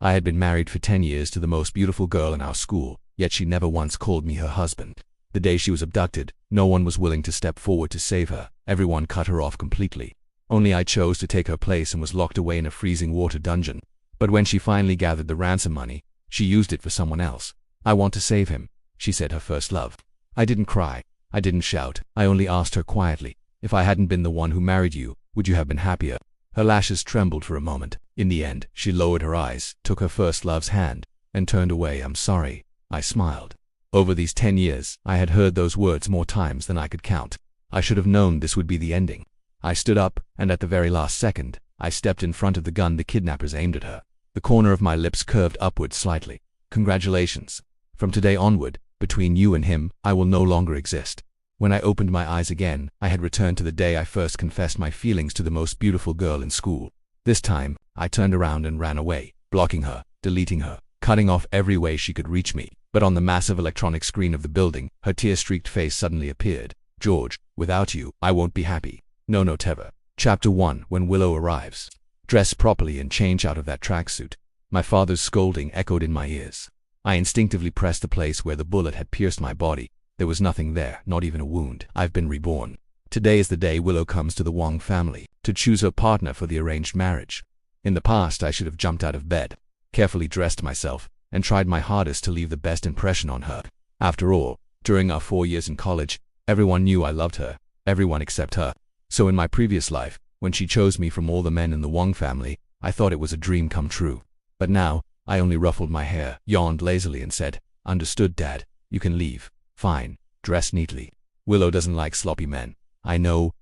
I had been married for 10 years to the most beautiful girl in our school, yet she never once called me her husband. The day she was abducted, no one was willing to step forward to save her. Everyone cut her off completely. Only I chose to take her place and was locked away in a freezing water dungeon. But when she finally gathered the ransom money, she used it for someone else. I want to save him, she said, her first love. I didn't cry. I didn't shout. I only asked her quietly, if I hadn't been the one who married you, would you have been happier? Her lashes trembled for a moment. In the end, she lowered her eyes, took her first love's hand, and turned away. I'm sorry. I smiled. Over these 10 years, I had heard those words more times than I could count. I should have known this would be the ending. I stood up, and at the very last second, I stepped in front of the gun the kidnappers aimed at her. The corner of my lips curved upward slightly. Congratulations. From today onward, between you and him, I will no longer exist. When I opened my eyes again, I had returned to the day I first confessed my feelings to the most beautiful girl in school. This time, I turned around and ran away, blocking her, deleting her, cutting off every way she could reach me. But on the massive electronic screen of the building, her tear-streaked face suddenly appeared. George, without you, I won't be happy. No, never. Chapter 1. When Willow arrives. Dress properly and change out of that tracksuit. My father's scolding echoed in my ears. I instinctively pressed the place where the bullet had pierced my body. There was nothing there, not even a wound. I've been reborn. Today is the day Willow comes to the Wong family, to choose her partner for the arranged marriage. In the past, I should have jumped out of bed, carefully dressed myself, and tried my hardest to leave the best impression on her. After all, during our 4 years in college, everyone knew I loved her, everyone except her. So in my previous life, when she chose me from all the men in the Wong family, I thought it was a dream come true. But now, I only ruffled my hair, yawned lazily and said, "Understood, Dad. You can leave. Fine. Dress neatly. Willow doesn't like sloppy men." I know.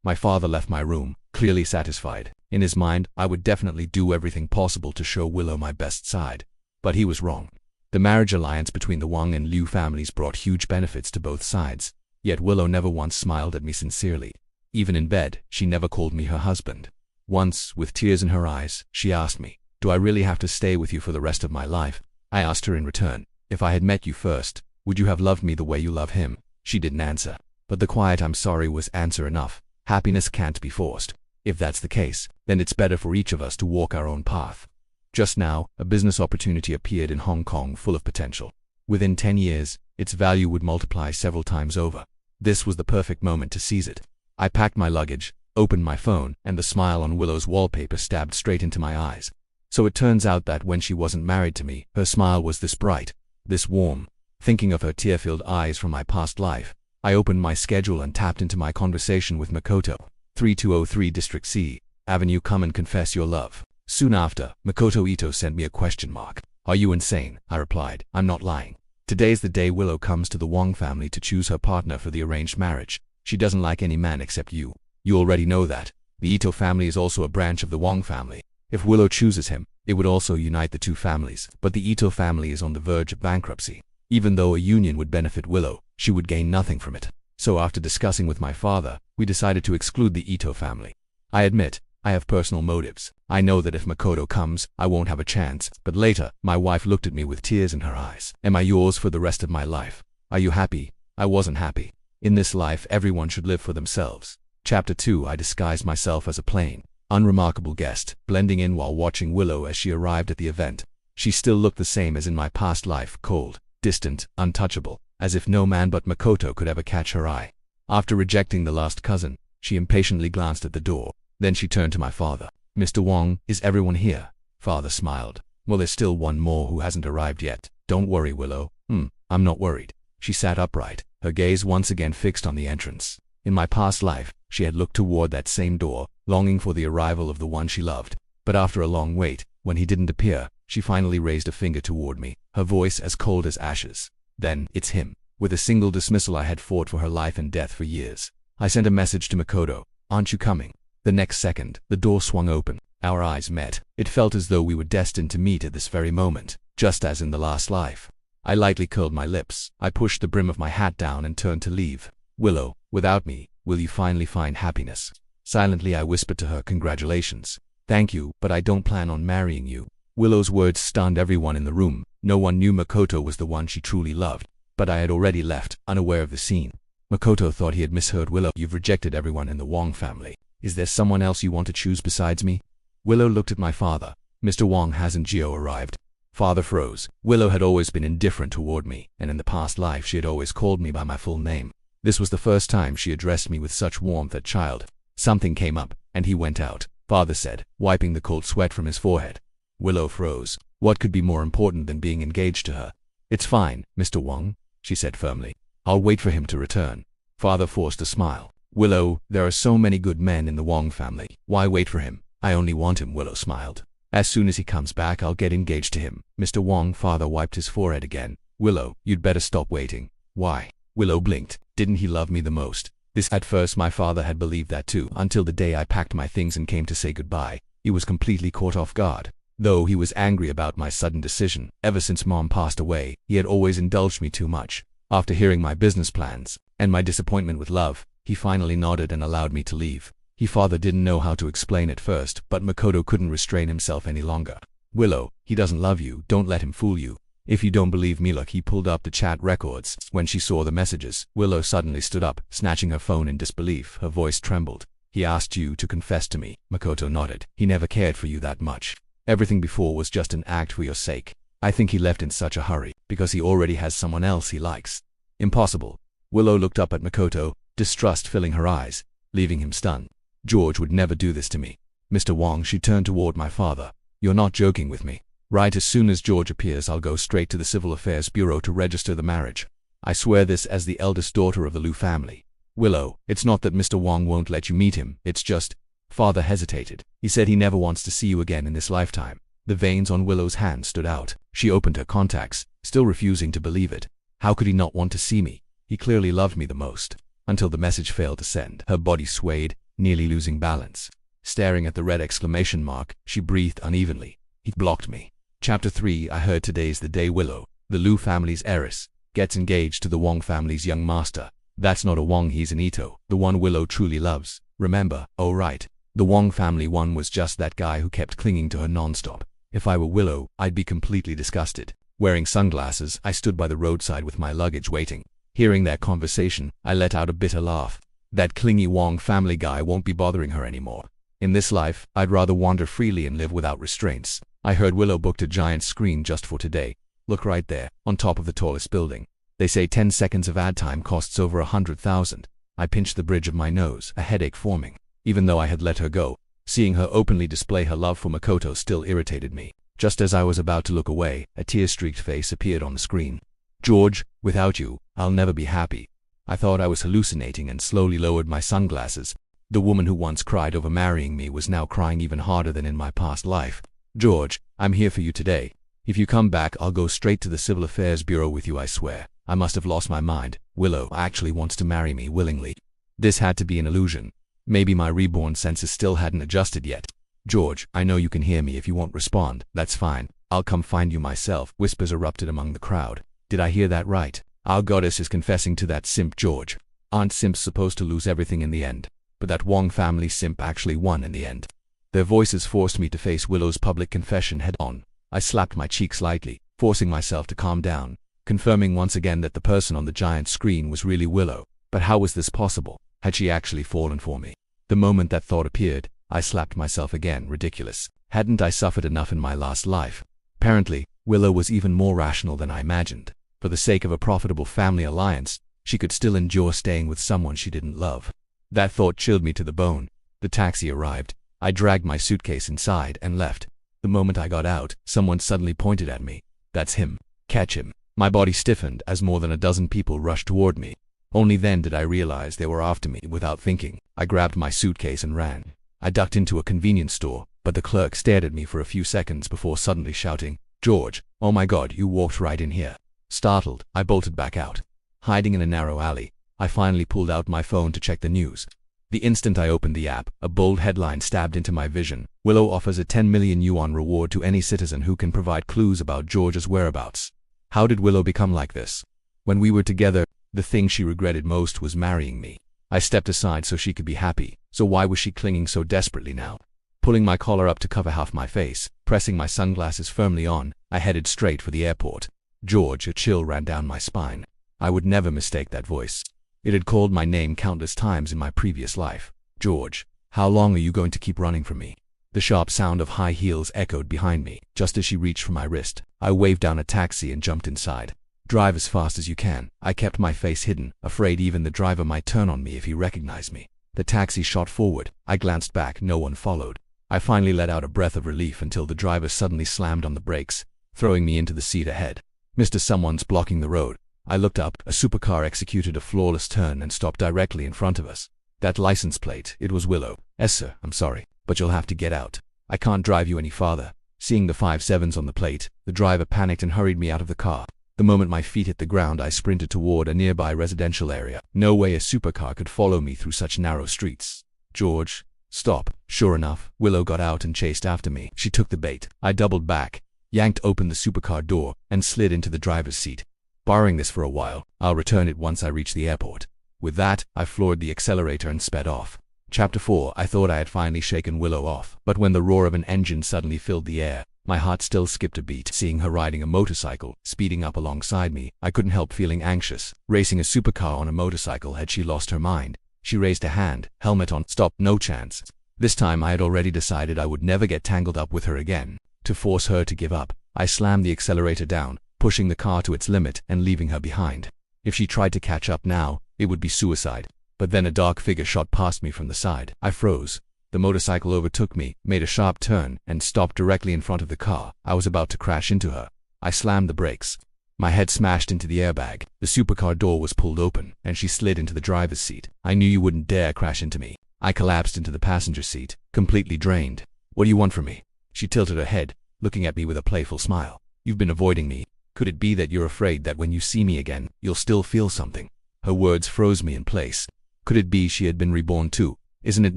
My father left my room, clearly satisfied. In his mind, I would definitely do everything possible to show Willow my best side. But he was wrong. The marriage alliance between the Wong and Liu families brought huge benefits to both sides. Yet Willow never once smiled at me sincerely. Even in bed, she never called me her husband. Once, with tears in her eyes, she asked me, "Do I really have to stay with you for the rest of my life?" I asked her in return, "If I had met you first, would you have loved me the way you love him?" She didn't answer. But the quiet "I'm sorry" was answer enough. Happiness can't be forced. If that's the case, then it's better for each of us to walk our own path. Just now, a business opportunity appeared in Hong Kong full of potential. Within 10 years, its value would multiply several times over. This was the perfect moment to seize it. I packed my luggage, opened my phone, and the smile on Willow's wallpaper stabbed straight into my eyes. So it turns out that when she wasn't married to me, her smile was this bright, this warm. Thinking of her tear-filled eyes from my past life, I opened my schedule and tapped into my conversation with Makoto. 3203 District C, Avenue. Come and confess your love. Soon after, Makoto Ito sent me a question mark. Are you insane? I replied. I'm not lying. Today's the day Willow comes to the Wong family to choose her partner for the arranged marriage. She doesn't like any man except you. You already know that. The Ito family is also a branch of the Wong family. If Willow chooses him, it would also unite the two families. But the Ito family is on the verge of bankruptcy. Even though a union would benefit Willow, she would gain nothing from it. So after discussing with my father, we decided to exclude the Ito family. I admit, I have personal motives. I know that if Makoto comes, I won't have a chance. But later, my wife looked at me with tears in her eyes. Am I yours for the rest of my life? Are you happy? I wasn't happy. In this life, everyone should live for themselves. Chapter 2. I disguised myself as a plain, unremarkable guest, blending in while watching Willow as she arrived at the event. She still looked the same as in my past life, cold, distant, untouchable, as if no man but Makoto could ever catch her eye. After rejecting the last cousin, she impatiently glanced at the door. Then she turned to my father. "Mr. Wong, is everyone here?" Father smiled. "Well, there's still one more who hasn't arrived yet. Don't worry, Willow." I'm not worried." She sat upright, her gaze once again fixed on the entrance. In my past life, she had looked toward that same door, longing for the arrival of the one she loved. But after a long wait, when he didn't appear, she finally raised a finger toward me, her voice as cold as ashes. "Then, it's him." With a single dismissal, I had fought for her life and death for years. I sent a message to Makoto. "Aren't you coming?" The next second, the door swung open. Our eyes met. It felt as though we were destined to meet at this very moment, just as in the last life. I lightly curled my lips. I pushed the brim of my hat down and turned to leave. "Willow, without me, will you finally find happiness?" Silently, I whispered to her, "Congratulations." "Thank you, but I don't plan on marrying you." Willow's words stunned everyone in the room. No one knew Makoto was the one she truly loved. But I had already left, unaware of the scene. Makoto thought he had misheard Willow. "You've rejected everyone in the Wong family. Is there someone else you want to choose besides me?" Willow looked at my father. Mr. Wong, hasn't Geo arrived? Father froze. Willow had always been indifferent toward me, and in the past life she had always called me by my full name. This was the first time she addressed me with such warmth at child. Something came up, and he went out, Father said, wiping the cold sweat from his forehead. Willow froze. What could be more important than being engaged to her? It's fine, Mr. Wong, she said firmly. I'll wait for him to return. Father forced a smile. Willow, there are so many good men in the Wong family. Why wait for him? I only want him, Willow smiled. As soon as he comes back, I'll get engaged to him. Mr. Wong, Father wiped his forehead again. Willow, you'd better stop waiting. Why? Willow blinked. Didn't he love me the most? At first my father had believed that too, until the day I packed my things and came to say goodbye. He was completely caught off guard. Though he was angry about my sudden decision, ever since Mom passed away, he had always indulged me too much. After hearing my business plans, and my disappointment with love, he finally nodded and allowed me to leave. Father didn't know how to explain at first, but Makoto couldn't restrain himself any longer. Willow, he doesn't love you, don't let him fool you. If you don't believe me, look, he pulled up the chat records. When she saw the messages, Willow suddenly stood up, snatching her phone in disbelief. Her voice trembled. He asked you to confess to me. Makoto nodded. He never cared for you that much. Everything before was just an act for your sake. I think he left in such a hurry, because he already has someone else he likes. Impossible. Willow looked up at Makoto, distrust filling her eyes, leaving him stunned. George would never do this to me. Mr. Wong, she turned toward my father. You're not joking with me. Right, as soon as George appears, I'll go straight to the Civil Affairs Bureau to register the marriage. I swear this as the eldest daughter of the Liu family. Willow, it's not that Mr. Wong won't let you meet him, it's just… Father hesitated. He said he never wants to see you again in this lifetime. The veins on Willow's hand stood out. She opened her contacts, still refusing to believe it. How could he not want to see me? He clearly loved me the most. Until the message failed to send. Her body swayed, nearly losing balance. Staring at the red exclamation mark, she breathed unevenly. He blocked me. Chapter 3. I heard today's the day Willow, the Liu family's heiress, gets engaged to the Wong family's young master. That's not a Wong, he's an Ito, the one Willow truly loves. Remember? Oh right. The Wong family one was just that guy who kept clinging to her non-stop. If I were Willow, I'd be completely disgusted. Wearing sunglasses, I stood by the roadside with my luggage waiting. Hearing their conversation, I let out a bitter laugh. That clingy Wong family guy won't be bothering her anymore. In this life, I'd rather wander freely and live without restraints. I heard Willow booked a giant screen just for today. Look right there, on top of the tallest building. They say 10 seconds of ad time costs over 100,000. I pinched the bridge of my nose, a headache forming. Even though I had let her go, seeing her openly display her love for Makoto still irritated me. Just as I was about to look away, a tear-streaked face appeared on the screen. George, without you, I'll never be happy. I thought I was hallucinating and slowly lowered my sunglasses. The woman who once cried over marrying me was now crying even harder than in my past life. George, I'm here for you today. If you come back, I'll go straight to the Civil Affairs Bureau with you, I swear. I must have lost my mind. Willow actually wants to marry me willingly. This had to be an illusion. Maybe my reborn senses still hadn't adjusted yet. George, I know you can hear me. If you won't respond, that's fine. I'll come find you myself. Whispers erupted among the crowd. Did I hear that right? Our goddess is confessing to that simp George. Aren't simps supposed to lose everything in the end? But that Wong family simp actually won in the end. Their voices forced me to face Willow's public confession head on. I slapped my cheek slightly, forcing myself to calm down, confirming once again that the person on the giant screen was really Willow. But how was this possible? Had she actually fallen for me? The moment that thought appeared, I slapped myself again. Ridiculous. Hadn't I suffered enough in my last life? Apparently, Willow was even more rational than I imagined. For the sake of a profitable family alliance, she could still endure staying with someone she didn't love. That thought chilled me to the bone. The taxi arrived. I dragged my suitcase inside and left. The moment I got out, someone suddenly pointed at me. That's him. Catch him. My body stiffened as more than a dozen people rushed toward me. Only then did I realize they were after me. Without thinking, I grabbed my suitcase and ran. I ducked into a convenience store, but the clerk stared at me for a few seconds before suddenly shouting, "George, oh my God, you walked right in here." Startled, I bolted back out. Hiding in a narrow alley, I finally pulled out my phone to check the news. The instant I opened the app, a bold headline stabbed into my vision. Willow offers a 10 million yuan reward to any citizen who can provide clues about George's whereabouts. How did Willow become like this? When we were together, the thing she regretted most was marrying me. I stepped aside so she could be happy, so why was she clinging so desperately now? Pulling my collar up to cover half my face, pressing my sunglasses firmly on, I headed straight for the airport. George, a chill ran down my spine. I would never mistake that voice. It had called my name countless times in my previous life. George, how long are you going to keep running from me? The sharp sound of high heels echoed behind me. Just as she reached for my wrist, I waved down a taxi and jumped inside. Drive as fast as you can. I kept my face hidden, afraid even the driver might turn on me if he recognized me. The taxi shot forward. I glanced back. No one followed. I finally let out a breath of relief until the driver suddenly slammed on the brakes, throwing me into the seat ahead. Mr. Someone's blocking the road. I looked up. A supercar executed a flawless turn and stopped directly in front of us. That license plate, it was Willow. "Yes, sir, I'm sorry, but you'll have to get out. I can't drive you any farther." Seeing the 5-7s on the plate, the driver panicked and hurried me out of the car. The moment my feet hit the ground, I sprinted toward a nearby residential area. No way a supercar could follow me through such narrow streets. "George, stop." Sure enough, Willow got out and chased after me. She took the bait. I doubled back, yanked open the supercar door, and slid into the driver's seat. "Borrowing this for a while. I'll return it once I reach the airport." With that, I floored the accelerator and sped off. Chapter 4. I thought I had finally shaken Willow off, but when the roar of an engine suddenly filled the air, my heart still skipped a beat. Seeing her riding a motorcycle, speeding up alongside me, I couldn't help feeling anxious. Racing a supercar on a motorcycle, had she lost her mind? She raised a hand, helmet on. "Stop, no chance." This time I had already decided I would never get tangled up with her again. To force her to give up, I slammed the accelerator down, pushing the car to its limit and leaving her behind. If she tried to catch up now, it would be suicide. But then a dark figure shot past me from the side. I froze. The motorcycle overtook me, made a sharp turn, and stopped directly in front of the car. I was about to crash into her. I slammed the brakes. My head smashed into the airbag. The supercar door was pulled open, and she slid into the driver's seat. "I knew you wouldn't dare crash into me." I collapsed into the passenger seat, completely drained. "What do you want from me?" She tilted her head, looking at me with a playful smile. "You've been avoiding me. Could it be that you're afraid that when you see me again, you'll still feel something?" Her words froze me in place. Could it be she had been reborn too? "Isn't it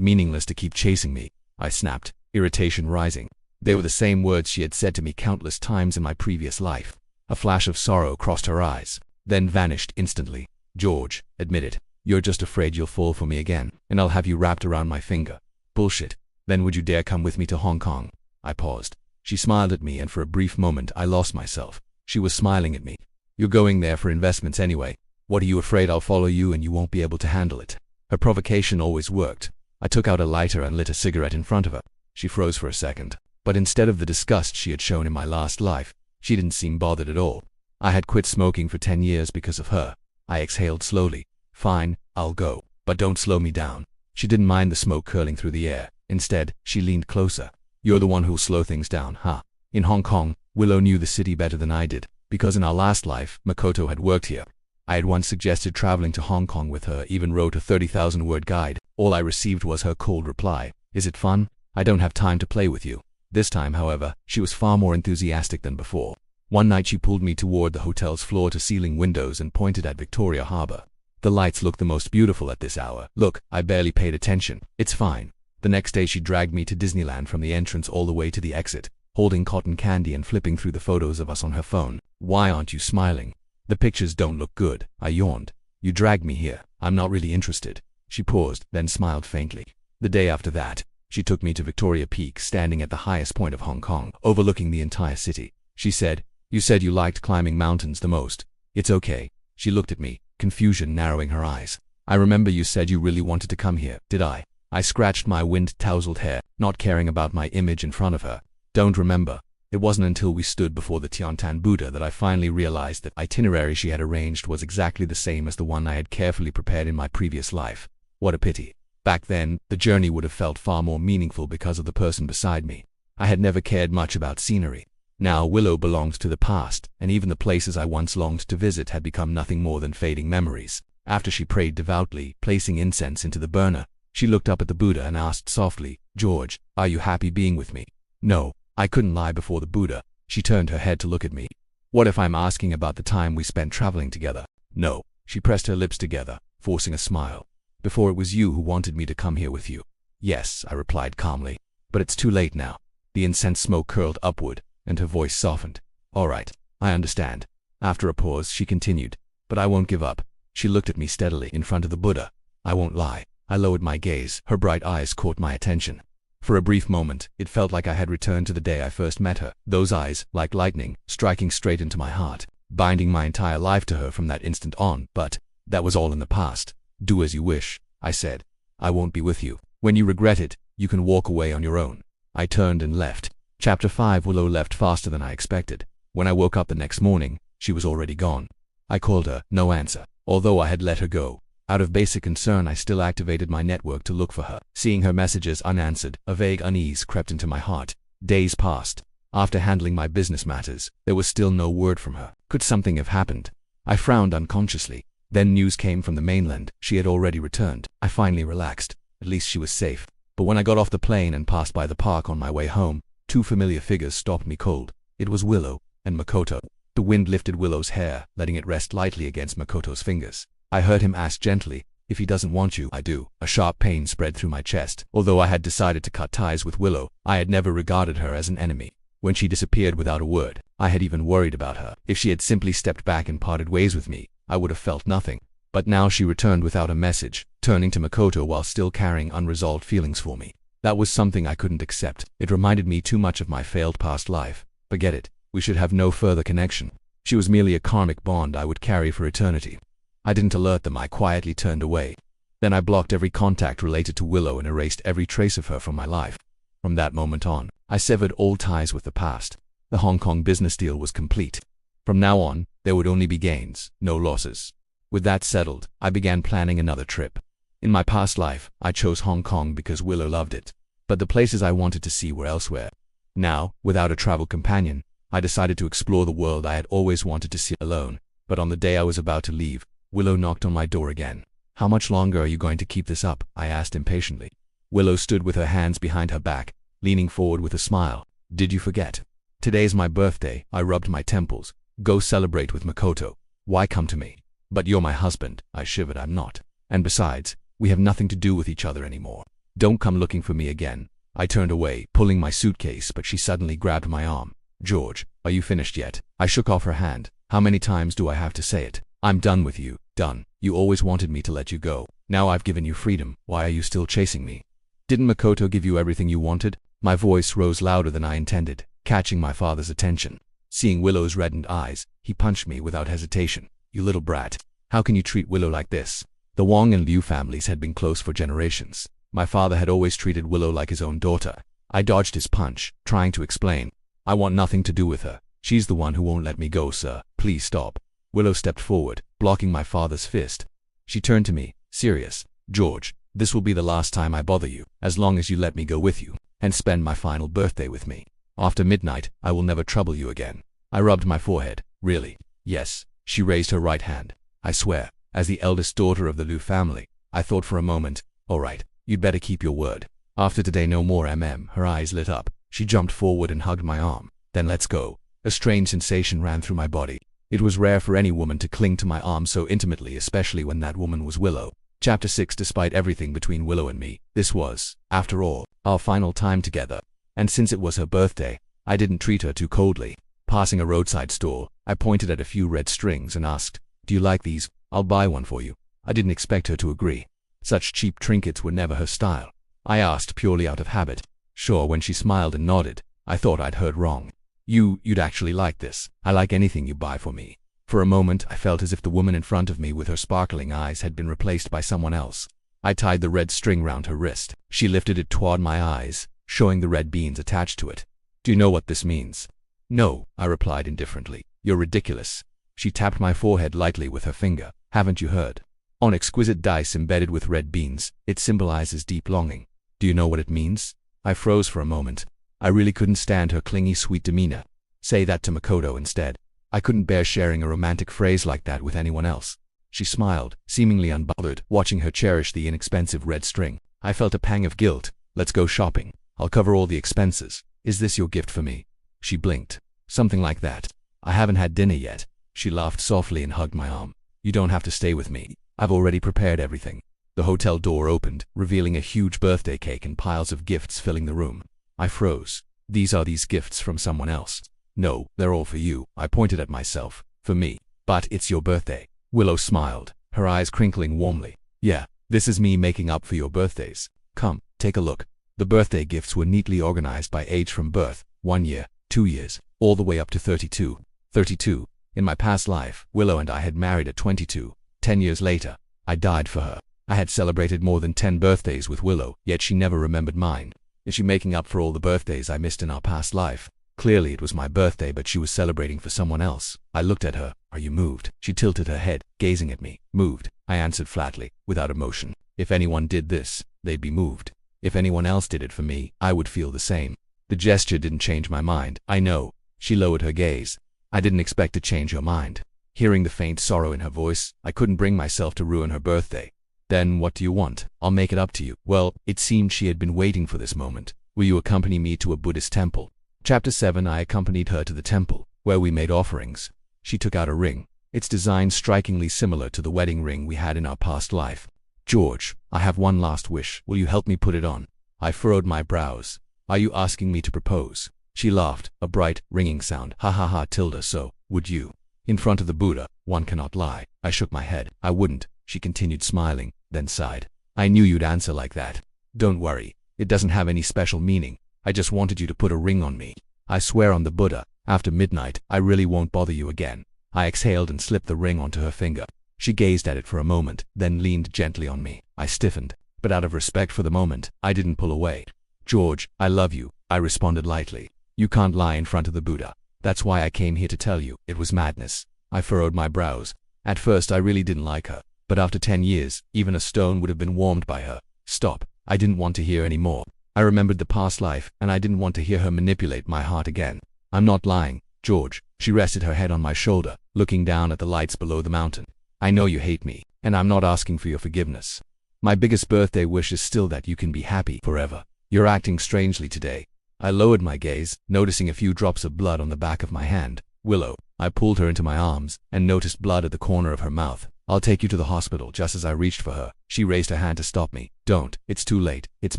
meaningless to keep chasing me?" I snapped, irritation rising. They were the same words she had said to me countless times in my previous life. A flash of sorrow crossed her eyes, then vanished instantly. "George, admit it. You're just afraid you'll fall for me again, and I'll have you wrapped around my finger." "Bullshit. Then would you dare come with me to Hong Kong?" I paused. She smiled at me, and for a brief moment I lost myself. She was smiling at me. "You're going there for investments anyway. What are you afraid I'll follow you and you won't be able to handle it?" Her provocation always worked. I took out a lighter and lit a cigarette in front of her. She froze for a second, but instead of the disgust she had shown in my last life, she didn't seem bothered at all. I had quit smoking for 10 years because of her. I exhaled slowly. "Fine, I'll go, but don't slow me down." She didn't mind the smoke curling through the air. Instead, she leaned closer. "You're the one who'll slow things down, huh?" In Hong Kong, Willow knew the city better than I did, because in our last life, Makoto had worked here. I had once suggested traveling to Hong Kong with her, even wrote a 30,000-word guide. All I received was her cold reply, "Is it fun? I don't have time to play with you." This time, however, she was far more enthusiastic than before. One night she pulled me toward the hotel's floor-to-ceiling windows and pointed at Victoria Harbor. "The lights look the most beautiful at this hour." Look, I barely paid attention. "It's fine." The next day she dragged me to Disneyland from the entrance all the way to the exit, holding cotton candy and flipping through the photos of us on her phone. "Why aren't you smiling?" "The pictures don't look good," I yawned. "You dragged me here. I'm not really interested." She paused, then smiled faintly. The day after that, she took me to Victoria Peak, standing at the highest point of Hong Kong, overlooking the entire city. She said, "You said you liked climbing mountains the most. It's okay." She looked at me, confusion narrowing her eyes. "I remember you said you really wanted to come here, did I?" I scratched my wind-tousled hair, not caring about my image in front of her. "Don't remember." It wasn't until we stood before the Tiantan Buddha that I finally realized that the itinerary she had arranged was exactly the same as the one I had carefully prepared in my previous life. What a pity. Back then, the journey would have felt far more meaningful because of the person beside me. I had never cared much about scenery. Now Willow belonged to the past, and even the places I once longed to visit had become nothing more than fading memories. After she prayed devoutly, placing incense into the burner, she looked up at the Buddha and asked softly, "George, are you happy being with me?" No. I couldn't lie before the Buddha. She turned her head to look at me. "What if I'm asking about the time we spent traveling together?" "No." She pressed her lips together, forcing a smile. "Before it was you who wanted me to come here with you." "Yes," I replied calmly. "But it's too late now." The incense smoke curled upward, and her voice softened. "All right, I understand." After a pause, she continued, "But I won't give up." She looked at me steadily in front of the Buddha. "I won't lie." I lowered my gaze. Her bright eyes caught my attention. For a brief moment, it felt like I had returned to the day I first met her. Those eyes, like lightning, striking straight into my heart, binding my entire life to her from that instant on. But that was all in the past. "Do as you wish," I said. "I won't be with you. When you regret it, you can walk away on your own." I turned and left. Chapter 5. Willow left faster than I expected. When I woke up the next morning, she was already gone. I called her, no answer, although I had let her go. Out of basic concern, I still activated my network to look for her. Seeing her messages unanswered, a vague unease crept into my heart. Days passed. After handling my business matters, there was still no word from her. Could something have happened? I frowned unconsciously. Then news came from the mainland. She had already returned. I finally relaxed. At least she was safe. But when I got off the plane and passed by the park on my way home, two familiar figures stopped me cold. It was Willow and Makoto. The wind lifted Willow's hair, letting it rest lightly against Makoto's fingers. I heard him ask gently, "If he doesn't want you, I do." A sharp pain spread through my chest. Although I had decided to cut ties with Willow, I had never regarded her as an enemy. When she disappeared without a word, I had even worried about her. If she had simply stepped back and parted ways with me, I would have felt nothing. But now she returned without a message, turning to Makoto while still carrying unresolved feelings for me. That was something I couldn't accept. It reminded me too much of my failed past life. Forget it. We should have no further connection. She was merely a karmic bond I would carry for eternity. I didn't alert them. I quietly turned away. Then I blocked every contact related to Willow and erased every trace of her from my life. From that moment on, I severed all ties with the past. The Hong Kong business deal was complete. From now on, there would only be gains, no losses. With that settled, I began planning another trip. In my past life, I chose Hong Kong because Willow loved it. But the places I wanted to see were elsewhere. Now, without a travel companion, I decided to explore the world I had always wanted to see alone. But on the day I was about to leave, Willow knocked on my door again. "How much longer are you going to keep this up?" I asked impatiently. Willow stood with her hands behind her back, leaning forward with a smile. "Did you forget? Today's my birthday." I rubbed my temples. "Go celebrate with Makoto. Why come to me?" "But you're my husband." I shivered. "I'm not. And besides, we have nothing to do with each other anymore. Don't come looking for me again." I turned away, pulling my suitcase, but she suddenly grabbed my arm. "George, are you finished yet?" I shook off her hand. "How many times do I have to say it? I'm done with you. Done. You always wanted me to let you go. Now I've given you freedom. Why are you still chasing me? Didn't Makoto give you everything you wanted?" My voice rose louder than I intended, catching my father's attention. Seeing Willow's reddened eyes, he punched me without hesitation. "You little brat. How can you treat Willow like this?" The Wong and Liu families had been close for generations. My father had always treated Willow like his own daughter. I dodged his punch, trying to explain. "I want nothing to do with her. She's the one who won't let me go, sir. Please stop." Willow stepped forward, blocking my father's fist. She turned to me, serious. "George, this will be the last time I bother you, as long as you let me go with you, and spend my final birthday with me. After midnight, I will never trouble you again." I rubbed my forehead. "Really?" "Yes." She raised her right hand. "I swear." As the eldest daughter of the Liu family, I thought for a moment, "All right, you'd better keep your word. After today no more MM." Her eyes lit up. She jumped forward and hugged my arm. "Then let's go." A strange sensation ran through my body. It was rare for any woman to cling to my arm so intimately, especially when that woman was Willow. Chapter 6. Despite everything between Willow and me, this was, after all, our final time together. And since it was her birthday, I didn't treat her too coldly. Passing a roadside stall, I pointed at a few red strings and asked, "Do you like these? I'll buy one for you." I didn't expect her to agree. Such cheap trinkets were never her style. I asked purely out of habit. Sure. When she smiled and nodded, I thought I'd heard wrong. You'd actually like this." "I like anything you buy for me." For a moment, I felt as if the woman in front of me with her sparkling eyes had been replaced by someone else. I tied the red string round her wrist. She lifted it toward my eyes, showing the red beans attached to it. "Do you know what this means?" "No," I replied indifferently. "You're ridiculous." She tapped my forehead lightly with her finger. "Haven't you heard? On exquisite dice embedded with red beans, it symbolizes deep longing. Do you know what it means?" I froze for a moment. I really couldn't stand her clingy, sweet demeanor. "Say that to Makoto instead." I couldn't bear sharing a romantic phrase like that with anyone else. She smiled, seemingly unbothered, watching her cherish the inexpensive red string. I felt a pang of guilt. "Let's go shopping. I'll cover all the expenses. Is this your gift for me?" She blinked. "Something like that. I haven't had dinner yet." She laughed softly and hugged my arm. "You don't have to stay with me. I've already prepared everything." The hotel door opened, revealing a huge birthday cake and piles of gifts filling the room. I froze. These gifts from someone else?" "No, they're all for you." I pointed at myself. "For me. But it's your birthday." Willow smiled, her eyes crinkling warmly. "Yeah, this is me making up for your birthdays. Come, take a look." The birthday gifts were neatly organized by age from birth, 1 year, 2 years, all the way up to 32. 32. In my past life, Willow and I had married at 22. 10 years later, I died for her. I had celebrated more than 10 birthdays with Willow, yet she never remembered mine. Is she making up for all the birthdays I missed in our past life? Clearly it was my birthday, but she was celebrating for someone else. I looked at her. Are you moved? She tilted her head, gazing at me. Moved, I answered flatly, without emotion. If anyone did this, they'd be moved. If anyone else did it for me, I would feel the same. The gesture didn't change my mind. I know. She lowered her gaze. I didn't expect to change your mind. Hearing the faint sorrow in her voice, I couldn't bring myself to ruin her birthday. Then what do you want? I'll make it up to you. Well, it seemed she had been waiting for this moment. Will you accompany me to a Buddhist temple? Chapter 7. I accompanied her to the temple, where we made offerings. She took out a ring. Its design strikingly similar to the wedding ring we had in our past life. George, I have one last wish. Will you help me put it on? I furrowed my brows. Are you asking me to propose? She laughed, a bright, ringing sound. Ha ha ha tilde, so, would you? In front of the Buddha, one cannot lie. I shook my head. I wouldn't. She continued smiling, then sighed. I knew you'd answer like that. Don't worry. It doesn't have any special meaning. I just wanted you to put a ring on me. I swear on the Buddha, after midnight, I really won't bother you again. I exhaled and slipped the ring onto her finger. She gazed at it for a moment, then leaned gently on me. I stiffened, but out of respect for the moment, I didn't pull away. George, I love you, I responded lightly. You can't lie in front of the Buddha. That's why I came here to tell you. It was madness. I furrowed my brows. At first I really didn't like her, but after 10 years, even a stone would have been warmed by her. Stop. I didn't want to hear any more. I remembered the past life, and I didn't want to hear her manipulate my heart again. I'm not lying, George. She rested her head on my shoulder, looking down at the lights below the mountain. I know you hate me, and I'm not asking for your forgiveness. My biggest birthday wish is still that you can be happy forever. You're acting strangely today. I lowered my gaze, noticing a few drops of blood on the back of my hand. Willow. I pulled her into my arms, and noticed blood at the corner of her mouth. I'll take you to the hospital. Just as I reached for her, she raised her hand to stop me. Don't. It's too late. It's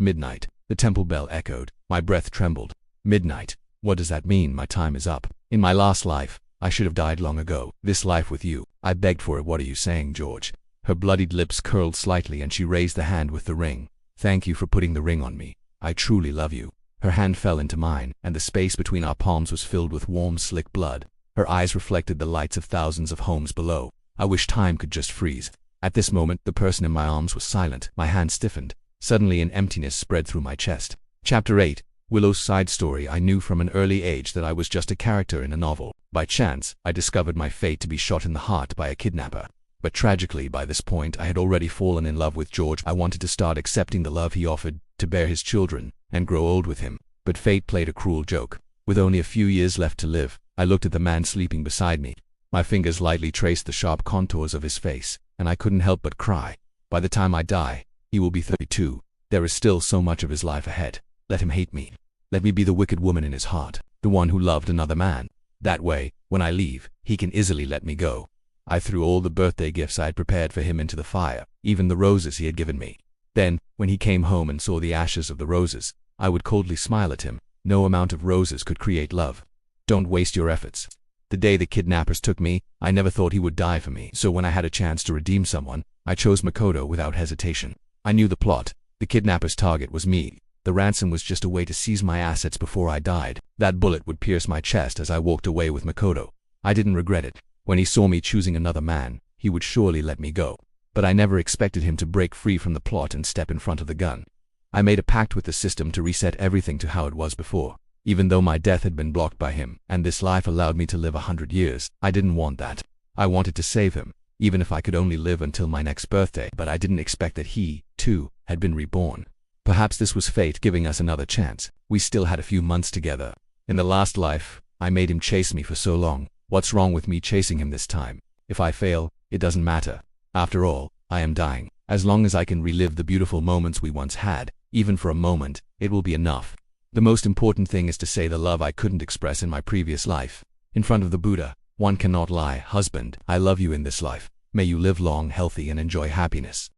midnight. The temple bell echoed. My breath trembled. Midnight. What does that mean? My time is up. In my last life, I should have died long ago. This life with you, I begged for it. What are you saying, George? Her bloodied lips curled slightly and she raised the hand with the ring. Thank you for putting the ring on me. I truly love you. Her hand fell into mine, and the space between our palms was filled with warm, slick blood. Her eyes reflected the lights of thousands of homes below. I wish time could just freeze. At this moment, the person in my arms was silent. My hand stiffened. Suddenly an emptiness spread through my chest. Chapter 8. Willow's side story. I knew from an early age that I was just a character in a novel. By chance, I discovered my fate to be shot in the heart by a kidnapper. But tragically, by this point, I had already fallen in love with George. I wanted to start accepting the love he offered, to bear his children, and grow old with him. But fate played a cruel joke. With only a few years left to live, I looked at the man sleeping beside me. My fingers lightly traced the sharp contours of his face, and I couldn't help but cry. By the time I die, he will be 32. There is still so much of his life ahead. Let him hate me. Let me be the wicked woman in his heart, the one who loved another man. That way, when I leave, he can easily let me go. I threw all the birthday gifts I had prepared for him into the fire, even the roses he had given me. Then, when he came home and saw the ashes of the roses, I would coldly smile at him. No amount of roses could create love. Don't waste your efforts. The day the kidnappers took me, I never thought he would die for me. So when I had a chance to redeem someone, I chose Makoto without hesitation. I knew the plot. The kidnapper's target was me. The ransom was just a way to seize my assets before I died. That bullet would pierce my chest as I walked away with Makoto. I didn't regret it. When he saw me choosing another man, he would surely let me go. But I never expected him to break free from the plot and step in front of the gun. I made a pact with the system to reset everything to how it was before. Even though my death had been blocked by him, and this life allowed me to live 100 years, I didn't want that. I wanted to save him, even if I could only live until my next birthday. But I didn't expect that he, too, had been reborn. Perhaps this was fate giving us another chance. We still had a few months together. In the last life, I made him chase me for so long. What's wrong with me chasing him this time? If I fail, it doesn't matter. After all, I am dying. As long as I can relive the beautiful moments we once had, even for a moment, it will be enough. The most important thing is to say the love I couldn't express in my previous life. In front of the Buddha, one cannot lie. Husband, I love you in this life. May you live long, healthy, and enjoy happiness.